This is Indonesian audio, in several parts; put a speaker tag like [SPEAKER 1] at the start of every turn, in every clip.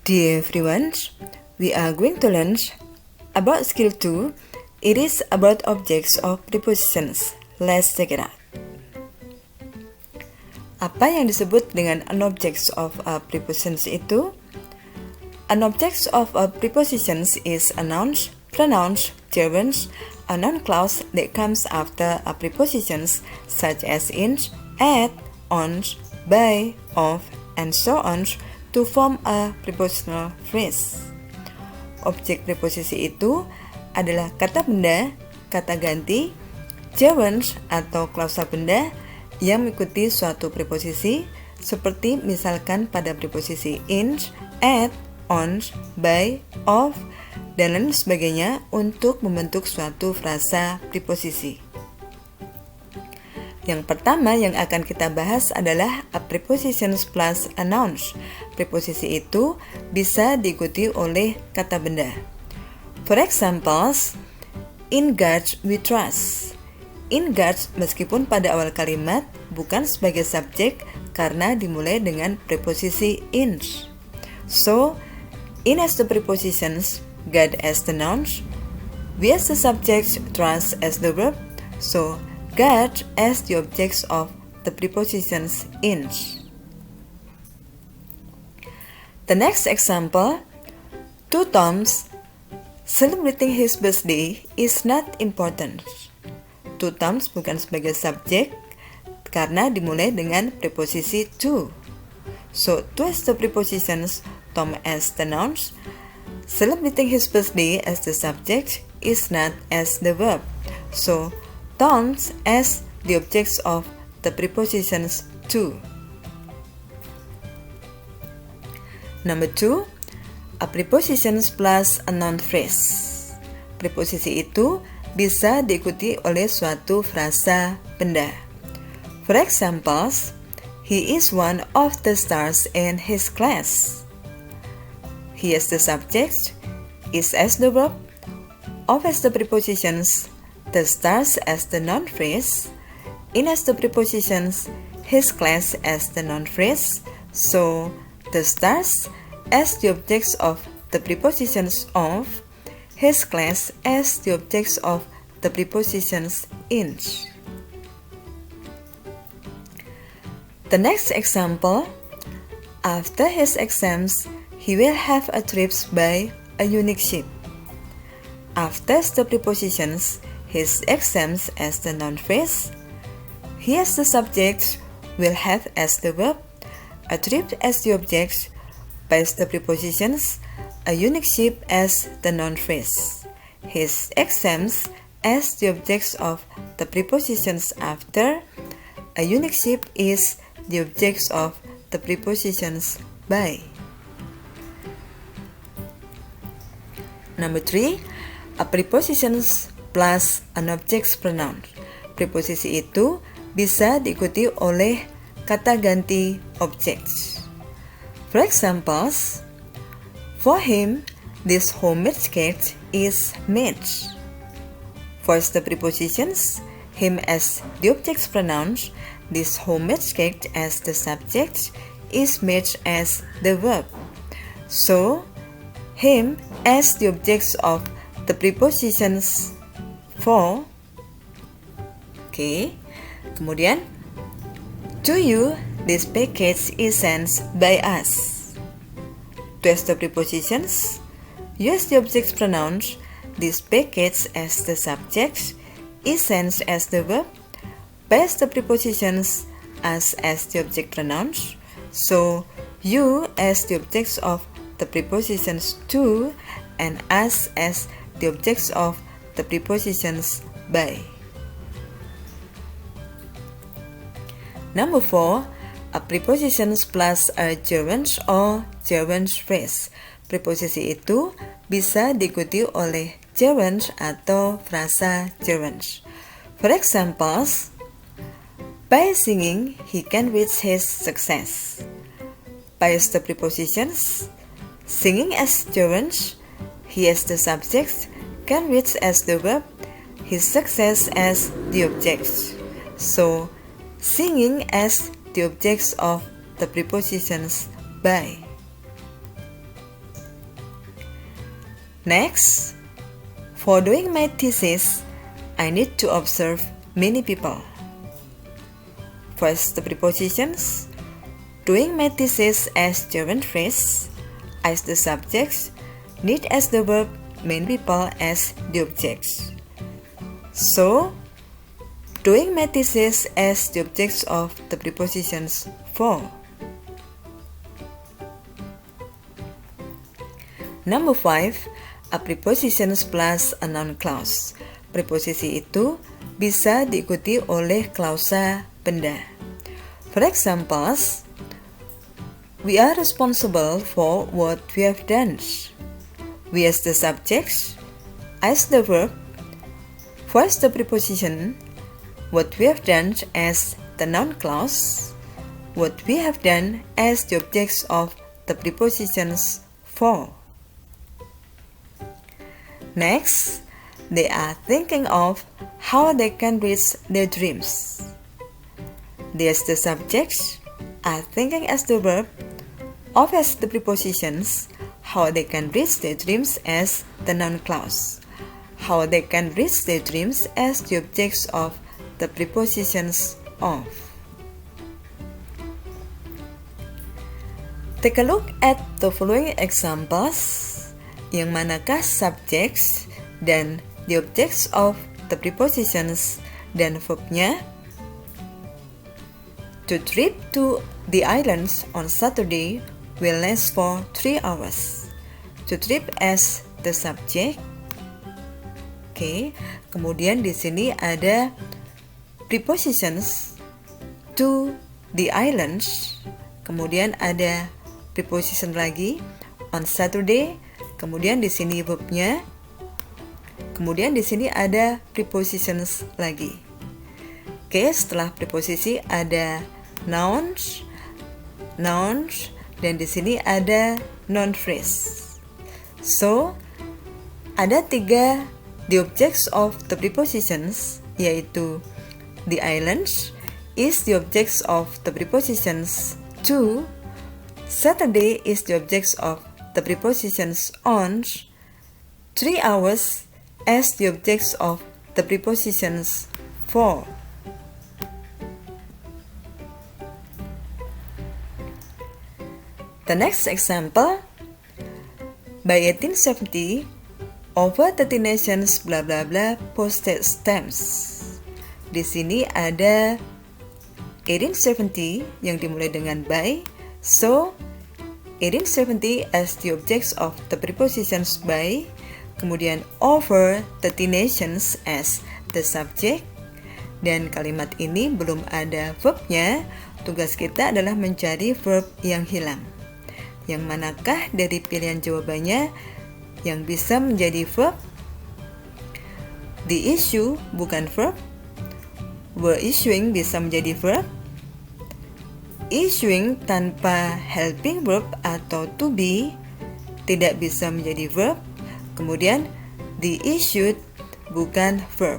[SPEAKER 1] Dear everyone, we are going to learn about skill 2. It is about objects of prepositions. Let's check it out. Apa yang disebut dengan an objects of a prepositions itu? An objects of a prepositions is a noun, pronouns, gerunds, a noun clause that comes after a prepositions such as in, at, on, by, of, and so on to form a prepositional phrase. Objek preposisi itu adalah kata benda, kata ganti, gerunds atau klausa benda yang mengikuti suatu preposisi seperti misalkan pada preposisi in, at, on, by, of, dan lain sebagainya untuk membentuk suatu frasa preposisi. Yang pertama yang akan kita bahas adalah a prepositions plus a noun. Preposisi itu bisa diikuti oleh kata benda. For examples, in God we trust. In God meskipun pada awal kalimat bukan sebagai subjek karena dimulai dengan preposisi in. So, in as the prepositions, God as the noun, we as the subject, trust as the verb, so God as the objects of the prepositions in. The next example, to Tom's, celebrating his birthday is not important. To Tom's bukan sebagai subjek karena dimulai dengan preposisi to. So, to as the prepositions, Tom as the nouns, celebrating his birthday as the subject is not as the verb. So, Tom's as the objects of the prepositions to. Number 2, a prepositions plus a noun phrase. Preposisi itu bisa diikuti oleh suatu frasa benda. For examples, he is one of the stars in his class. He as the subject, is as the verb, of as the prepositions, the stars as the noun phrase, in as the prepositions, his class as the noun phrase, so the stars as the objects of the prepositions of, his class as the objects of the prepositions in. The next example, after his exams, he will have a trip by a unique ship. After the prepositions, his exams as the noun phrase, he as the subject, will have as the verb, a trip as the object, by the prepositions, a unique ship as the noun phrase, his exams as the objects of the prepositions after, a unique ship is the objects of the prepositions by. Number 3, a prepositions plus an objects pronoun. Preposisi itu bisa diikuti oleh kata ganti objects. For examples, for him, this homemade cake is made. For the prepositions, him as the objects pronouns, this homemade cake as the subject, is made as the verb. So, him as the objects of the prepositions for. Okay. Kemudian, to you, this package is sent by us. To as the prepositions, you as the objects pronouns, this package as the subject, is sent as the verb, by as the prepositions, as the object pronouns, so you as the objects of the prepositions to, and us as the objects of the prepositions by. Number 4, a prepositions plus a gerund or gerund phrase. Preposisi itu bisa diikuti oleh gerund atau frasa gerund. For examples, by singing, he can reach his success. By the prepositions, singing as gerund, he as the subject, can reach as the verb, his success as the object. So, singing as the objects of the prepositions by. Next, for doing my thesis, I need to observe many people. First, the prepositions. Doing my thesis as gerund phrase, as the subjects, need as the verb, many people as the objects. So, doing my thesis as the objects of the prepositions for. Number 5, a prepositions plus a noun clause. Preposisi itu bisa diikuti oleh klausa benda. For examples, we are responsible for what we have done. We as the subjects, as the verb, first the preposition, what we have done as the noun clause, what we have done as the objects of the prepositions for. Next, they are thinking of how they can reach their dreams. They as the subjects are thinking as the verb, of as the prepositions, how they can reach their dreams as the noun clause, how they can reach their dreams as the objects of the prepositions of. Take a look at the following examples. Yang manakah subjects dan the objects of the prepositions dan verbnya? The trip to the islands on Saturday will last for 3 hours. To trip as the subject. Oke, kemudian di sini ada prepositions to the islands. Kemudian ada preposition lagi on Saturday. Kemudian di sini verbnya. Kemudian di sini ada prepositions lagi. Oke, setelah preposisi ada nouns, dan di sini ada noun phrase. So, ada 3 the objects of the prepositions, yaitu the islands is the objects of the prepositions to, Saturday is the objects of the prepositions on, 3 hours as the objects of the prepositions for. The next example, by 1870, over 30 nations bla bla bla postage stamps. Di sini ada 1870 yang dimulai dengan by, so 1870 as the objects of the prepositions by, kemudian over 30 nations as the subject, dan kalimat ini belum ada verbnya. Tugas kita adalah mencari verb yang hilang. Yang manakah dari pilihan jawabannya yang bisa menjadi verb? The issue bukan verb. Were issuing bisa menjadi verb. Issuing tanpa helping verb atau to be tidak bisa menjadi verb. Kemudian the issued bukan verb.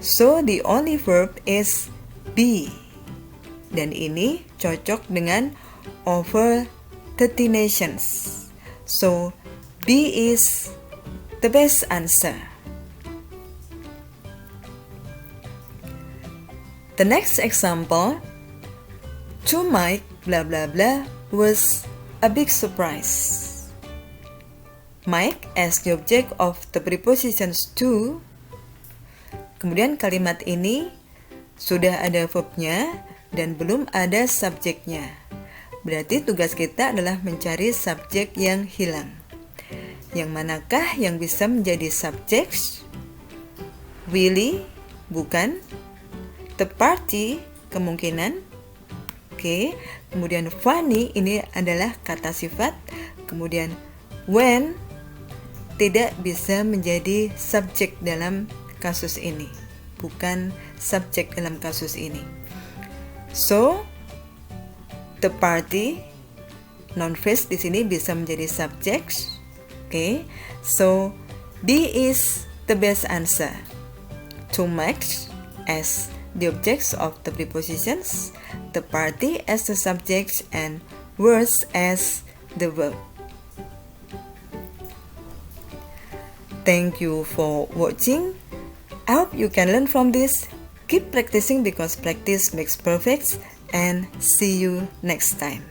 [SPEAKER 1] So the only verb is be. Dan ini cocok dengan over 30 nations. So B is the best answer. The next example, to Mike blah blah blah was a big surprise. Mike as the object of the prepositions to. Kemudian kalimat ini sudah ada verbnya dan belum ada subjeknya. Berarti tugas kita adalah mencari subjek yang hilang. Yang manakah yang bisa menjadi subjek? Willie, bukan. The party, kemungkinan. Oke. Kemudian funny, ini adalah kata sifat. Kemudian when, tidak bisa menjadi subjek dalam kasus ini. Bukan subjek dalam kasus ini. So, the party, noun phrase di sini bisa menjadi subject. Okay, so B is the best answer. To Max as the objects of the prepositions, the party as the subject, and words as the verb. Thank you for watching. I hope you can learn from this. Keep practicing because practice makes perfect, and see you next time.